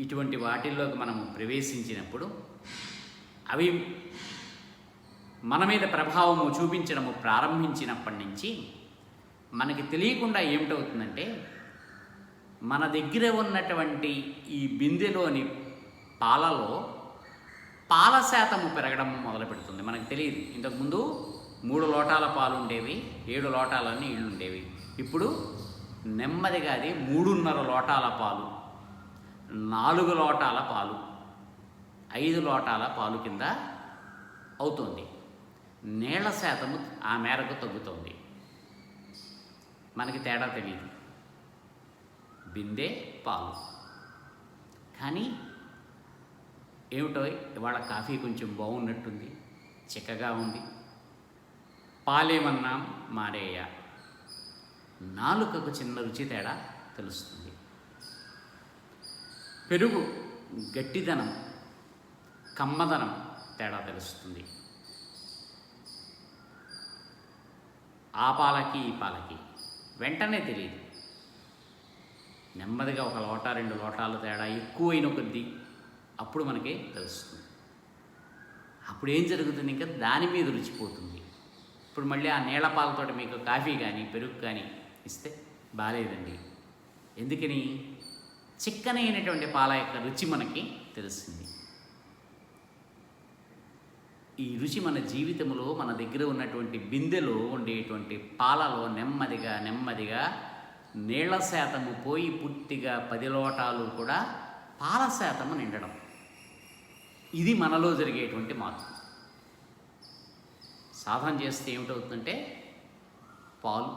ఇటువంటి వాటిల్లోకి మనము ప్రవేశించినప్పుడు అవి మన మీద ప్రభావము చూపించడము ప్రారంభించినప్పటి నుంచి మనకి తెలియకుండా ఏమిటవుతుందంటే, మన దగ్గర ఉన్నటువంటి ఈ బిందెలోని పాలలో పాల శాతము పెరగడం మొదలు పెడుతుంది. మనకు తెలియదు. ఇంతకుముందు 3 లోటాల పాలు ఉండేవి, 7 లోటాలన్నీ నీళ్ళు ఉండేవి. ఇప్పుడు నెమ్మదిగా అది 3.5 లోటాల పాలు, 4 లోటాల పాలు, 5 లోటాల పాలు కింద అవుతుంది. నీళ్ల శాతము ఆ మేరకు తగ్గుతుంది. మనకి తేడా తెలియదు, బిందె పాలు. కానీ ఏమిటో ఇవాళ కాఫీ కొంచెం బాగున్నట్టుంది, చిక్కగా ఉంది, పాలేమన్నా మారేయ, నాలుకకు చిన్న రుచి తేడా తెలుస్తుంది. పెరుగు గట్టిదనం, కమ్మదనం తేడా తెలుస్తుంది. ఆ పాలకి ఈ పాలకి వెంటనే తెలియదు. నెమ్మదిగా 1 లోటా 2 లోటాలు తేడా ఎక్కువైన కొద్దీ అప్పుడు మనకి తెలుస్తుంది. అప్పుడు ఏం జరుగుతుంది, ఇంకా దాని మీద రుచిపోతుంది. ఇప్పుడు మళ్ళీ ఆ నీళ్ళ పాలతోటి మీకు కాఫీ కానీ పెరుగు కానీ ఇస్తే బాగాలేదండి. ఎందుకని? చిక్కనైనటువంటి పాల యొక్క రుచి మనకి తెలిసింది. ఈ రుచి మన జీవితంలో, మన దగ్గర ఉన్నటువంటి బిందెలో ఉండేటువంటి పాలలో నెమ్మదిగా నెమ్మదిగా నీళ్ల శాతము పోయి పూర్తిగా 10 లోటాలు కూడా పాల శాతము నిండడం, ఇది మనలో జరిగేటువంటి మార్పు. సాధన చేస్తే ఏమిటవుతుందంటే పాలు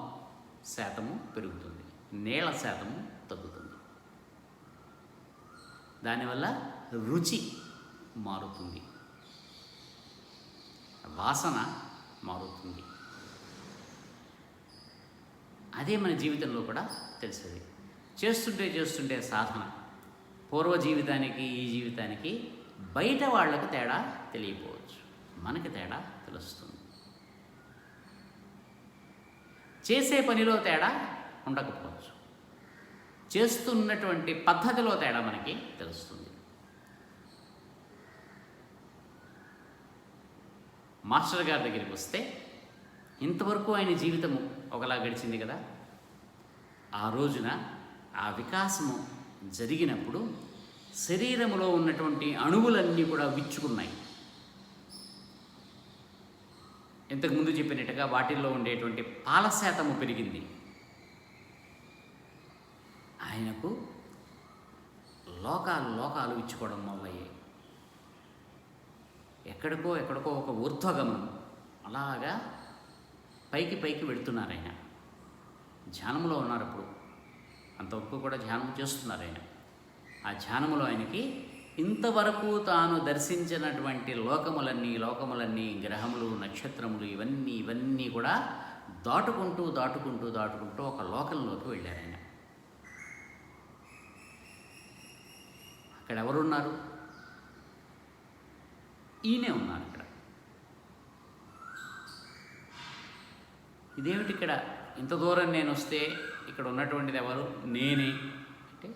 శాతము పెరుగుతుంది, నీళ్ల శాతము తగ్గుతుంది. దానివల్ల రుచి మారుతుంది, వాసన మారుతుంది. అదే మన జీవితంలో కూడా తెలిసేది. చేస్తుంటే సాధన పూర్వ జీవితానికి ఈ జీవితానికి బయట వాళ్లకు తేడా తెలియకపోవచ్చు, మనకి తేడా తెలుస్తుంది. చేసే పనిలో తేడా ఉండకపోవచ్చు, చేస్తున్నటువంటి పద్ధతిలో తేడా మనకి తెలుస్తుంది. మాస్టర్ గారి దగ్గరికి వస్తే ఇంతవరకు ఆయన జీవితము ఒకలా గడిచింది కదా, ఆ రోజున ఆ వికాసము జరిగినప్పుడు శరీరములో ఉన్నటువంటి అణువులన్నీ కూడా విచ్చుకున్నాయి. ఇంతకుముందు చెప్పినట్టుగా వాటిల్లో ఉండేటువంటి పాల శాతము పెరిగింది. ఆయనకు లోకాలు ఇచ్చుకోవడం మొదలయ్యాయి. ఎక్కడికో ఒక ఊర్ధ్వగమనం, అలాగా పైకి వెళుతున్నారు ఆయన. ధ్యానంలో ఉన్నారు అప్పుడు, అంతవరకు కూడా ధ్యానం చేస్తున్నారు ఆయన. ఆ ధ్యానములో ఆయనకి ఇంతవరకు తాను దర్శించినటువంటి లోకములన్నీ గ్రహములు, నక్షత్రములు ఇవన్నీ కూడా దాటుకుంటూ ఒక లోకంలోకి వెళ్ళారు ఆయన. అక్కడ ఎవరున్నారు? ఈయనే ఉన్నారు ఇక్కడ. ఇదేమిటి ఇక్కడ ఇంత దూరం నేను వస్తే ఇక్కడ ఉన్నటువంటిది ఎవరు? నేనే అంటే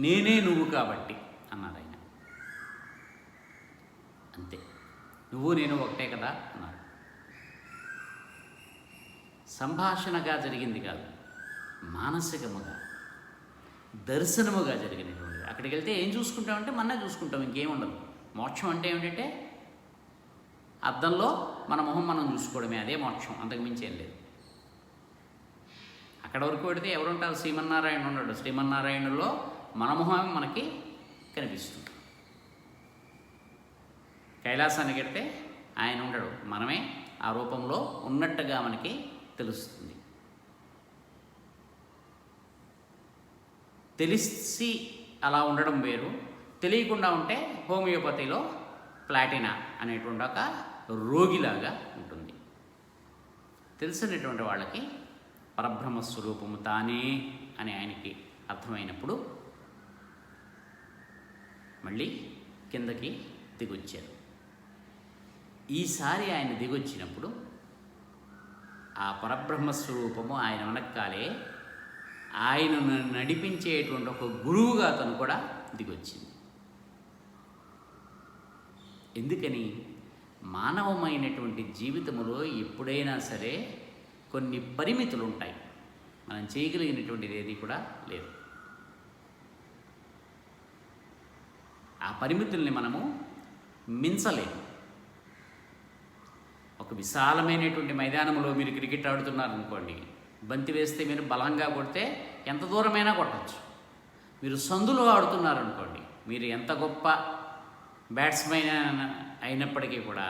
నేనే నువ్వు కాబట్టి అన్నారు ఆయన. అంతే, నువ్వు నేను ఒకటే కదా అన్నారు. సంభాషణగా జరిగింది కాదు, మానసికముగా దర్శనముగా జరిగినటువంటిది. అక్కడికి వెళ్తే ఏం చూసుకుంటామంటే మన్నే చూసుకుంటాం, ఇంకేం ఉండదు. మోక్షం అంటే ఏమిటంటే అద్దంలో మన మొహం మనం చూసుకోవడమే, అదే మోక్షం, అంతకు మించి ఏం లేదు. అక్కడ వరకు పెడితే ఎవరుంటారు? శ్రీమన్నారాయణ ఉన్నాడు. శ్రీమన్నారాయణలో మన మొహం మనకి కనిపిస్తుంది. కైలాసానికి వెడితే ఆయన ఉండడు, మనమే ఆ రూపంలో ఉన్నట్టుగా మనకి తెలుస్తుంది. తెలిసి అలా ఉండడం వేరు, తెలియకుండా ఉంటే హోమియోపతిలో ప్లాటినా అనేటువంటి ఒక రోగిలాగా ఉంటుంది. తెలిసినటువంటి వాళ్ళకి పరబ్రహ్మ స్వరూపము తానే అని ఆయనకి అర్థమైనప్పుడు మళ్ళీ కిందకి దిగొచ్చారు. ఈసారి ఆయన దిగొచ్చినప్పుడు ఆ పరబ్రహ్మ స్వరూపము ఆయన వెనక్కాలే ఆయనను నడిపించేటువంటి ఒక గురువుగా అతను కూడా దిగొచ్చింది. ఎందుకని? మానవమైనటువంటి జీవితంలో ఎప్పుడైనా సరే కొన్ని పరిమితులు ఉంటాయి. మనం చేయగలిగినటువంటిది ఏది కూడా లేదు. ఆ పరిమితుల్ని మనము మించలేము. ఒక విశాలమైనటువంటి మైదానంలో మీరు క్రికెట్ ఆడుతున్నారనుకోండి, బంతి వేస్తే మీరు బలంగా కొడితే ఎంత దూరమైనా కొట్టచ్చు. మీరు సందులో ఆడుతున్నారనుకోండి, మీరు ఎంత గొప్ప బ్యాట్స్మెన్ అయినప్పటికీ కూడా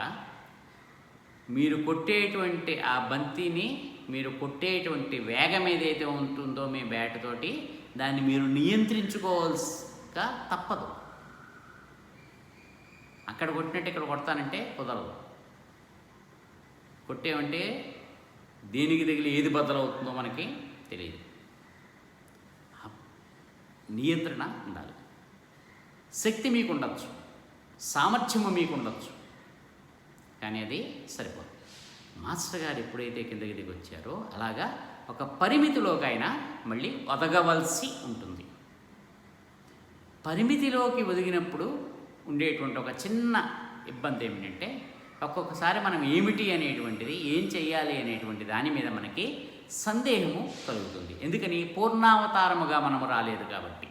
మీరు కొట్టేటువంటి ఆ బంతిని, మీరు కొట్టేటువంటి వేగం ఏదైతే ఉంటుందో మీ బ్యాట్ తోటి, దాన్ని మీరు నియంత్రించుకోవాల్సిగా తప్పదు. అక్కడ కొట్టినట్టు ఇక్కడ కొడతానంటే కుదరదు. కొట్టేమంటే దేనికి తగిలి ఏది బద్దలవుతుందో మనకి తెలియదు. నియంత్రణ ఉండాలి. శక్తి మీకు ఉండొచ్చు, సామర్థ్యము మీకు ఉండొచ్చు, కానీ అది సరిపోదు. మాస్టర్ గారు ఎప్పుడైతే కిందకి దిగి వచ్చారో అలాగా ఒక పరిమితిలోకి అయినా మళ్ళీ ఒదగవలసి ఉంటుంది. పరిమితిలోకి ఒదిగినప్పుడు ఉండేటువంటి ఒక చిన్న ఇబ్బంది ఏమిటంటే, ఒక్కొక్కసారి మనం ఏమిటి అనేటువంటిది, ఏం చెయ్యాలి అనేటువంటి దాని మీద మనకి సందేహము కలుగుతుంది. ఎందుకని? పూర్ణావతారముగా మనము రాలేదు కాబట్టి.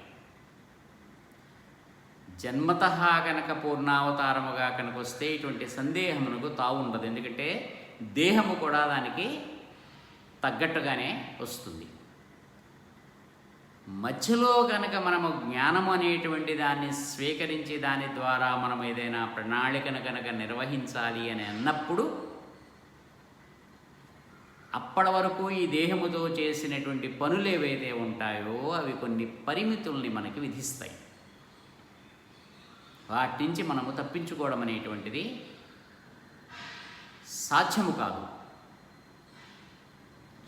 జన్మతః కనుక పూర్ణావతారముగా కనుక వస్తే ఇటువంటి సందేహమునకు తావు ఉండదు. ఎందుకంటే దేహము కూడా దానికి తగ్గట్టుగానే వస్తుంది. మధ్యలో కనుక మనము జ్ఞానము అనేటువంటి దాన్ని స్వీకరించి దాని ద్వారా మనం ఏదైనా ప్రణాళికను కనుక నిర్వహించాలి అని అన్నప్పుడు అప్పటి వరకు ఈ దేహముతో చేసినటువంటి పనులు ఏవైతే ఉంటాయో అవి కొన్ని పరిమితుల్ని మనకి విధిస్తాయి. వాటి నుంచి మనము తప్పించుకోవడం అనేటువంటిది సాధ్యము కాదు.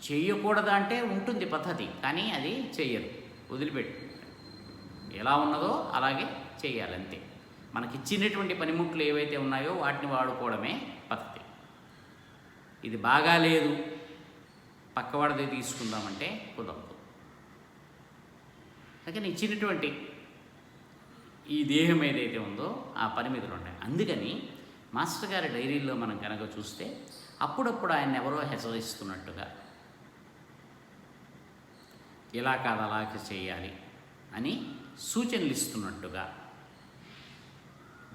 చేయకూడదా అంటే ఉంటుంది పద్ధతి, కానీ అది చెయ్యరు, వదిలిపెట్టు. ఎలా ఉన్నదో అలాగే చేయాలంతే. మనకిచ్చినటువంటి పనిముట్లు ఏవైతే ఉన్నాయో వాటిని వాడుకోవడమే పద్ధతి. ఇది బాగాలేదు, పక్కవాడిది తీసుకుందామంటే కుదరదు. అందుకని ఇచ్చినటువంటి ఈ దేహం ఏదైతే ఉందో ఆ పరిమితులు ఉంటాయి. అందుకని మాస్టర్ గారి డైరీలో మనం కనుక చూస్తే అప్పుడప్పుడు ఆయన ఎవరో హెచ్చరిస్తున్నట్టుగా, ఇలా కాదు అలాగే చేయాలి అని సూచనలు ఇస్తున్నట్టుగా,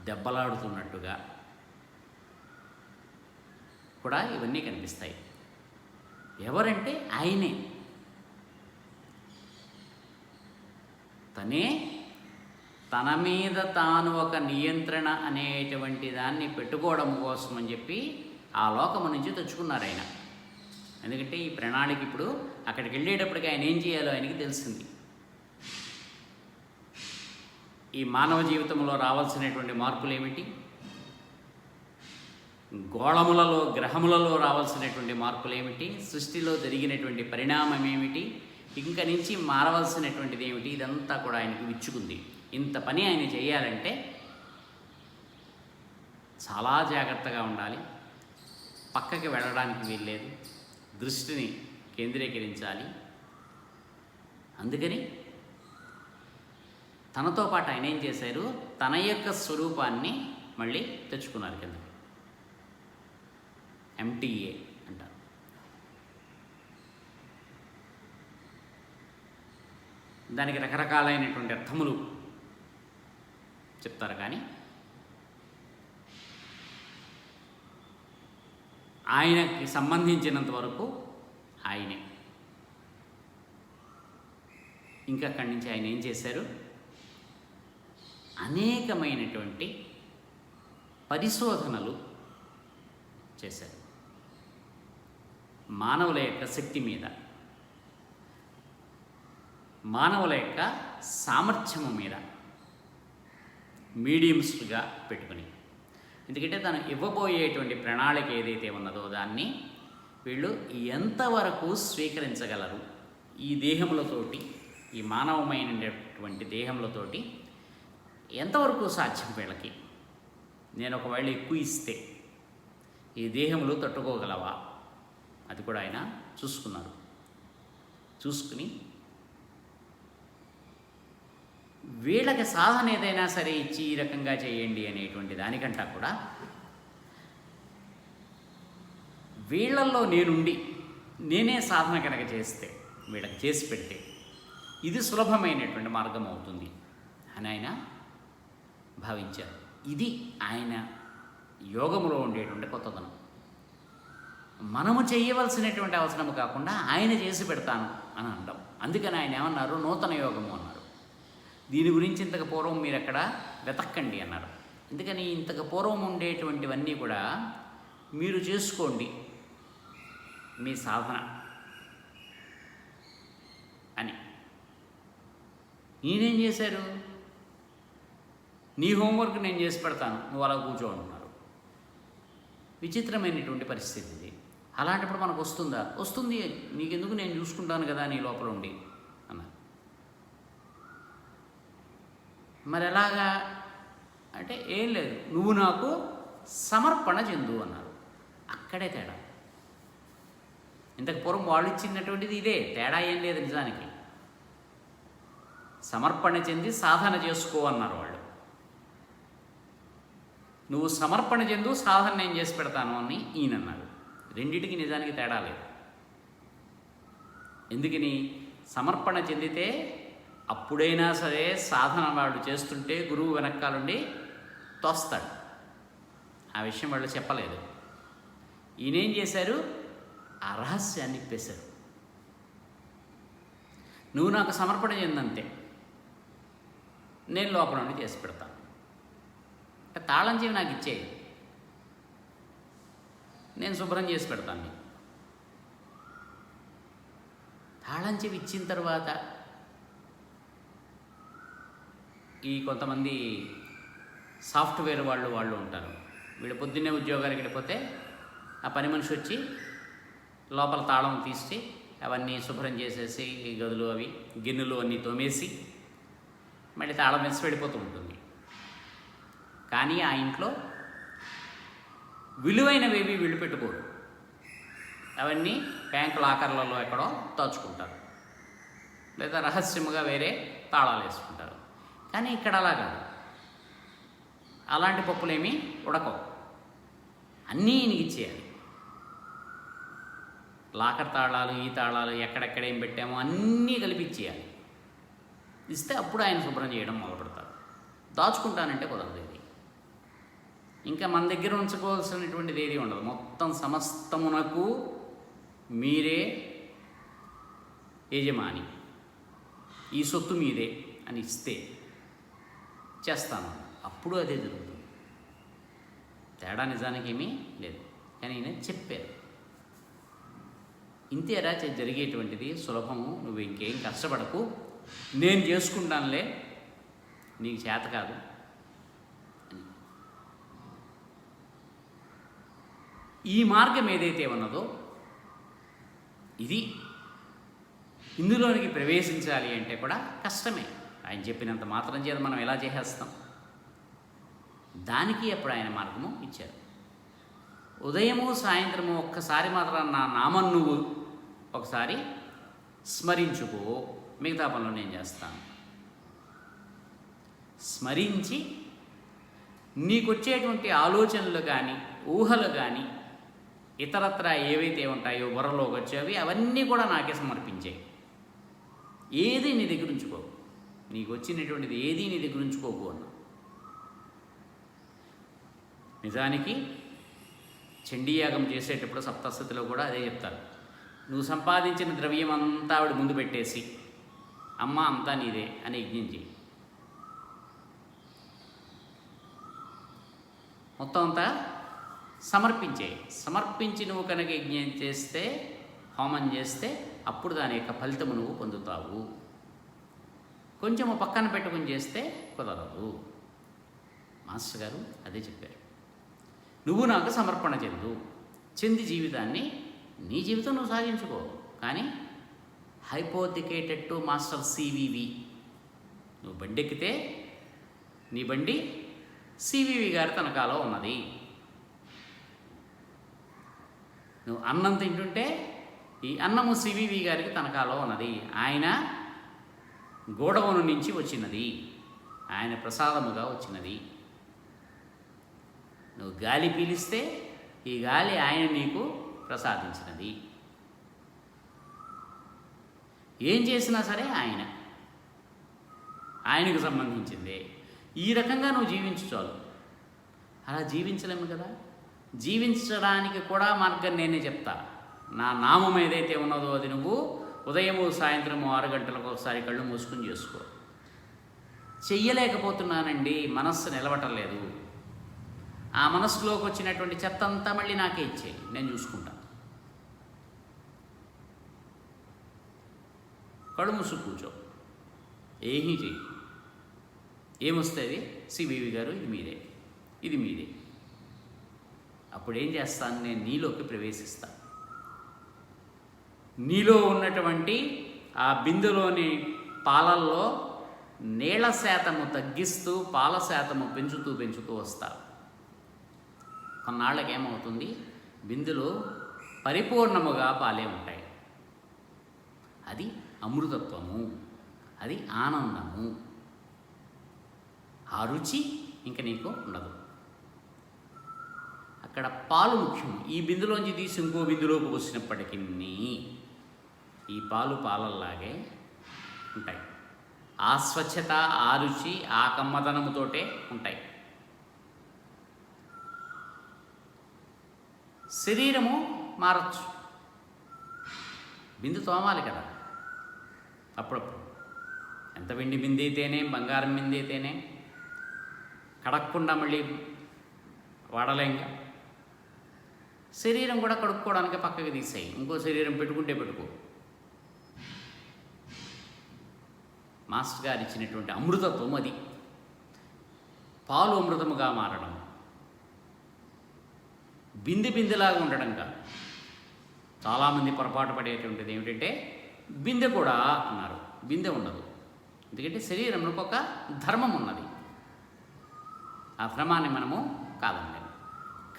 దెబ్బలాడుతున్నట్టుగా కూడా ఇవన్నీ కనిపిస్తాయి. ఎవరంటే ఆయనే. తనే తన మీద తాను ఒక నియంత్రణ అనేటువంటి దాన్ని పెట్టుకోవడం కోసం అని చెప్పి ఆ లోకము నుంచి తెచ్చుకున్నారు ఆయన. ఎందుకంటే ఈ ప్రణాళిక ఇప్పుడు అక్కడికి వెళ్ళేటప్పటికి ఆయన ఏం చేయాలో ఆయనకి తెలిసింది. ఈ మానవ జీవితంలో రావాల్సినటువంటి మార్పులు ఏమిటి, గోళములలో గ్రహములలో రావాల్సినటువంటి మార్పులు ఏమిటి, సృష్టిలో జరిగినటువంటి పరిణామం ఏమిటి, ఇంక నుంచి మారవలసినటువంటిది ఏమిటి, ఇదంతా కూడా ఆయనకు విచ్చుకుంది. ఇంత పని ఆయన చేయాలంటే చాలా జాగ్రత్తగా ఉండాలి. పక్కకి వెళ్ళడానికి వీల్లేదు, దృష్టిని కేంద్రీకరించాలి. అందుకని తనతో పాటు ఆయన ఏం చేశారు, తన యొక్క స్వరూపాన్ని మళ్ళీ తెచ్చుకున్నారు కిందకి. ఎంటీఏ అంటారు. దానికి రకరకాలైనటువంటి అర్థములు చెప్తారు. కానీ ఆయనకి సంబంధించినంత వరకు ఆయనే. ఇంకా అక్కడి నుంచి ఆయన ఏం చేశారు, అనేకమైనటువంటి పరిశోధనలు చేశారు. మానవుల యొక్క శక్తి మీద, మానవుల యొక్క సామర్థ్యము మీద మీడియంస్గా పెట్టుకుని, ఎందుకంటే తను ఇవ్వబోయేటువంటి ప్రణాళిక ఏదైతే ఉన్నదో దాన్ని వీళ్ళు ఎంతవరకు స్వీకరించగలరు, ఈ దేహములతోటి, ఈ మానవమైనటువంటి దేహములతోటి ఎంతవరకు సాధ్యం వీళ్ళకి, నేను ఒకవేళ ఎక్కువ ఇస్తే ఈ దేహములు తట్టుకోగలవా, అది కూడా ఆయన చూసుకున్నారు. చూసుకుని వీళ్ళకి సాధన ఏదైనా సరే ఇచ్చి ఈ రకంగా చేయండి అనేటువంటి దానికంటా కూడా వీళ్ళల్లో నేనుండి నేనే సాధన కనుక చేస్తే, వీళ్ళకి చేసి పెడితే ఇది సులభమైనటువంటి మార్గం అవుతుంది అని ఆయన భావించారు. ఇది ఆయన యోగములో ఉండేటువంటి కొత్తదనం. మనము చేయవలసినటువంటి అవసరం కాకుండా ఆయన చేసి పెడతాను అని అంటాం. అందుకని ఆయన ఏమన్నారు, నూతన యోగము అన్నారు. దీని గురించి ఇంతకు పూర్వం మీరు ఎక్కడ వెతక్కండి అన్నారు. ఎందుకని ఇంతకు పూర్వం ఉండేటువంటివన్నీ కూడా మీరు చేసుకోండి మీ సాధన అని. నేనేం చేశారు, నీ హోంవర్క్ నేను చేసి పెడతాను, నువ్వు అలా కూర్చో అంటున్నారు. విచిత్రమైనటువంటి పరిస్థితి ఇది. అలాంటప్పుడు మనకు వస్తుందా, వస్తుంది, నీకెందుకు, నేను చూసుకుంటాను కదా నీ లోపల ఉండి అన్నారు. మరి ఎలాగా అంటే ఏం లేదు, నువ్వు నాకు సమర్పణ చెందు అన్నారు. అక్కడే తేడా. ఇంతకు పూర్వం వాళ్ళు ఇచ్చినటువంటిది ఇదే, తేడా ఏం లేదు నిజానికి. సమర్పణ చెంది సాధన చేసుకో అన్నారు వాళ్ళు. నువ్వు సమర్పణ చెందు, సాధన నేను చేసి పెడతాను అని ఈయన అన్నాడు. రెండింటికి నిజానికి తేడా లేదు. ఎందుకని, సమర్పణ చెందితే అప్పుడైనా సరే సాధన వాడు చేస్తుంటే గురువు వెనకాలండి తోస్తాడు. ఆ విషయం వాళ్ళు చెప్పలేదు. ఈయనేం చేశారు, ఆ రహస్యాన్ని ఇప్పేశారు. నువ్వు నాకు సమర్పణ చెందంతే, నేను లోపల నుండి చేసి పెడతాను. తాళం చెవి నాకు ఇచ్చేయి, నేను శుభ్రం చేసి పెడతాను నీకు. తాళం చెవి ఇచ్చిన తర్వాత ఈ కొంతమంది సాఫ్ట్వేర్ వాళ్ళు ఉంటారు. వీళ్ళు పొద్దున్నే ఉద్యోగానికి వెళ్ళిపోతే ఆ పని మనిషి వచ్చి లోపల తాళం తీసి అవన్నీ శుభ్రం చేసేసి ఈ గదులు అవి గిన్నెలు అన్నీ తోమేసి మళ్ళీ తాళం వేసి వెళ్ళిపోతూ ఉంటుంది. కానీ ఆ ఇంట్లో విలువైనవేవి వీళ్ళు పెట్టుకోరు. అవన్నీ బ్యాంకు లాకర్లలో ఎక్కడో దాచుకుంటారు, లేదా రహస్యముగా వేరే తాళాలు వేసుకుంటారు. కానీ ఇక్కడ అలా కాదు. అలాంటి పప్పులేమీ ఉడకవు, అన్నీ ఈయనకి ఇచ్చేయాలి. లాకర్ తాళాలు, ఈ తాళాలు, ఎక్కడెక్కడ ఏం పెట్టామో అన్నీ కలిపి ఇచ్చేయాలి. ఇస్తే అప్పుడు ఆయన శుభ్రం చేయడం మొదలు పెడతారు. దాచుకుంటానంటే కుదరదు. ఇది ఇంకా మన దగ్గర ఉంచుకోవాల్సినటువంటిది ఏది ఉండదు. మొత్తం సమస్తమునకు మీరే యజమాని, ఈ సొత్తు మీదే అని ఇస్తే చేస్తాను, అప్పుడు అదే జరుగుతుంది. తేడా నిజానికి ఏమీ లేదు, కానీ ఈయన చెప్పారు. ఇంతేరా జరిగేటువంటిది, సులభము, నువ్వు ఇంకేం కష్టపడకు, నేను చేసుకుంటానులే, నీకు చేత కాదు. ఈ మార్గం ఏదైతే ఉన్నదో ఇది, ఇందులోనికి ప్రవేశించాలి అంటే కూడా కష్టమే. ఆయన చెప్పినంత మాత్రం చేత మనం ఎలా చేసేస్తాం? దానికి అప్పుడు ఆయన మార్గము ఇచ్చారు. ఉదయము సాయంత్రము ఒక్కసారి మాత్రం నా నామం నువ్వు ఒకసారి స్మరించుకో, మిగతా పనులు నేను చేస్తాను. స్మరించి నీకొచ్చేటువంటి ఆలోచనలు కానీ ఊహలు కానీ ఇతరత్ర ఏవైతే ఉంటాయో బుర్రలోకి వచ్చేవి అవన్నీ కూడా నాకే సమర్పించాయి. ఏది నీ దగ్గర ఉంచుకో, నీకు వచ్చినటువంటిది ఏది నీ దగ్గర ఉంచుకోకు అన్నా. నిజానికి చండీయాగం చేసేటప్పుడు సప్తశతిలో కూడా అదే చెప్తారు. నువ్వు సంపాదించిన ద్రవ్యం అంతా ఆవిడ ముందు పెట్టేసి, అమ్మ అంతా నీదే అని యజ్ఞం చేయి. మొత్తం అంతా సమర్పించి నువ్వు కనుక యజ్ఞం చేస్తే, హోమం చేస్తే, అప్పుడు దాని యొక్క ఫలితము నువ్వు పొందుతావు. కొంచెము పక్కన పెట్టుకుని చేస్తే కుదరదు. మాస్టర్ గారు అదే చెప్పారు. నువ్వు నాకు సమర్పణ చెంది జీవితాన్ని, నీ జీవితం నువ్వు సాగించుకో, కానీ హైపోథికేటెడ్ టు మాస్టర్ సివివి. నువ్వు బండి ఎక్కితే నీ బండి సివివి గారి తనఖాలో ఉన్నది. నువ్వు అన్నం తింటుంటే ఈ అన్నము సివివి గారికి తనఖాలో ఉన్నది. ఆయన గోడవను నుంచి వచ్చినది, ఆయన ప్రసాదముగా వచ్చినది. నువ్వు గాలి పీలిస్తే ఈ గాలి ఆయన నీకు ప్రసాదించినది. ఏం చేసినా సరే ఆయనకు సంబంధించిందే. ఈ రకంగా నువ్వు జీవించాలి. అలా జీవించలేము కదా. జీవించడానికి కూడా మార్గం నేనే చెప్తా. నా నామం ఏదైతే ఉన్నదో అది నువ్వు ఉదయము సాయంత్రము 6 గంటలకు ఒకసారి కళ్ళు మూసుకుని చేసుకో. చెయ్యలేకపోతున్నానండి, మనస్సు నిలవటలేదు. ఆ మనస్సులోకి వచ్చినటువంటి చెత్త అంతా మళ్ళీ నాకే ఇచ్చేయి, నేను చూసుకుంటాను. కళ్ళు మూసుకు కూర్చో, ఏమీ చెయ్యి. ఏమొస్తుంది? సివివి గారు ఇది మీదే. అప్పుడు ఏం చేస్తాను? నేను నీలోకి ప్రవేశిస్తాను. నీలో ఉన్నటువంటి ఆ బిందులోని పాలల్లో నీళ్ల శాతము తగ్గిస్తూ పాల శాతము పెంచుతూ వస్తారు. కొన్నాళ్ళకి ఏమవుతుంది? బిందులో పరిపూర్ణముగా పాలే ఉంటాయి. అది అమృతత్వము, అది ఆనందము. ఆ రుచి ఇంక నీకు ఉండదు. అక్కడ పాలు ముఖ్యం. ఈ బిందులోంచి తీసి ఇంకో బిందులోకి వచ్చినప్పటికీ ఈ పాలల్లాగే ఉంటాయి. ఆ స్వచ్ఛత, ఆ రుచి, ఆ కమ్మదనముతోటే ఉంటాయి. శరీరము మారచ్చు, బిందు తోమాలి కదా అప్పుడప్పుడు. ఎంత వెండి బిందె అయితేనే, బంగారం బిందె అయితేనే కడగకుండా మళ్ళీ వాడలేంగా. శరీరం కూడా కడుక్కోవడానికి పక్కకి తీసేయి, ఇంకో శరీరం పెట్టుకుంటే పెట్టుకో. మాస్టర్ గారు ఇచ్చినటువంటి అమృతత్వం అది. పాలు అమృతముగా మారడం, బిందెలాగా ఉండడం కాదు. చాలామంది పొరపాటు పడేటువంటిది ఏమిటంటే బిందె కూడా అన్నారు. బిందె ఉండదు. ఎందుకంటే శరీరంలో ఒక ధర్మం ఉన్నది. ఆ ధర్మాన్ని మనము కాదనలేము.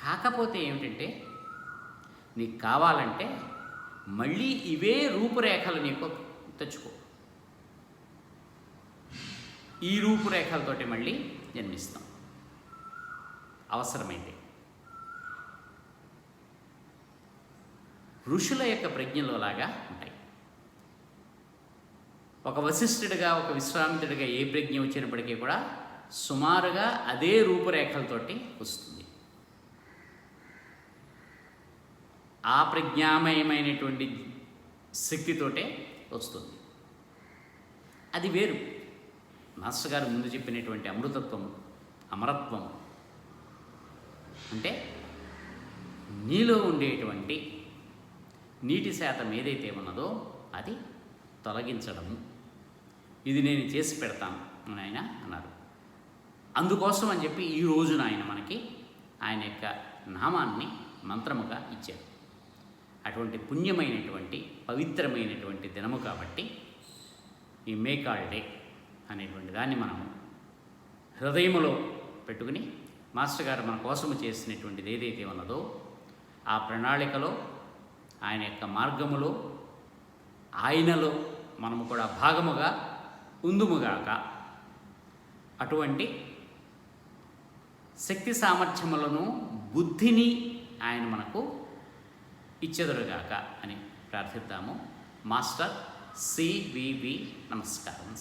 కాకపోతే ఏమిటంటే నీకు కావాలంటే మళ్ళీ ఇవే రూపురేఖలు నీకు తెచ్చుకో. ఈ రూపురేఖలతోటి మళ్ళీ జన్మిస్తాం అవసరమైతే. ఋషుల యొక్క ప్రజ్ఞలో లాగా ఉంటాయి. ఒక వశిష్ఠుడిగా, ఒక విశ్వామిత్రుడిగా ఏ ప్రజ్ఞ వచ్చినప్పటికీ కూడా సుమారుగా అదే రూపురేఖలతోటి వస్తుంది. ఆ ప్రజ్ఞామయమైనటువంటి శక్తితోటే వస్తుంది. అది వేరు. మాస్టర్ గారు ముందు చెప్పినటువంటి అమృతత్వం, అమరత్వం అంటే నీలో ఉండేటువంటి నీటి శాతం ఏదైతే ఉన్నదో అది తొలగించడము. ఇది నేను చేసి పెడతాను అని ఆయన అన్నారు. అందుకోసం అని చెప్పి ఈ రోజున ఆయన మనకి ఆయన యొక్క నామాన్ని మంత్రముగా ఇచ్చారు. అటువంటి పుణ్యమైనటువంటి పవిత్రమైనటువంటి దినము కాబట్టి ఈ మేకాల్ డే అనేటువంటి దాన్ని మనం హృదయములో పెట్టుకుని మాస్టర్ గారు మన కోసము చేసినటువంటిది ఏదైతే ఉన్నదో ఆ ప్రణాళికలో, ఆయన యొక్క మార్గములో, ఆయనలో మనము కూడా భాగముగా ఉందుముగాక. అటువంటి శక్తి సామర్థ్యములను, బుద్ధిని ఆయన మనకు ఇచ్చెదరుగాక అని ప్రార్థిద్దాము. మాస్టర్ సివివి నమస్కారం.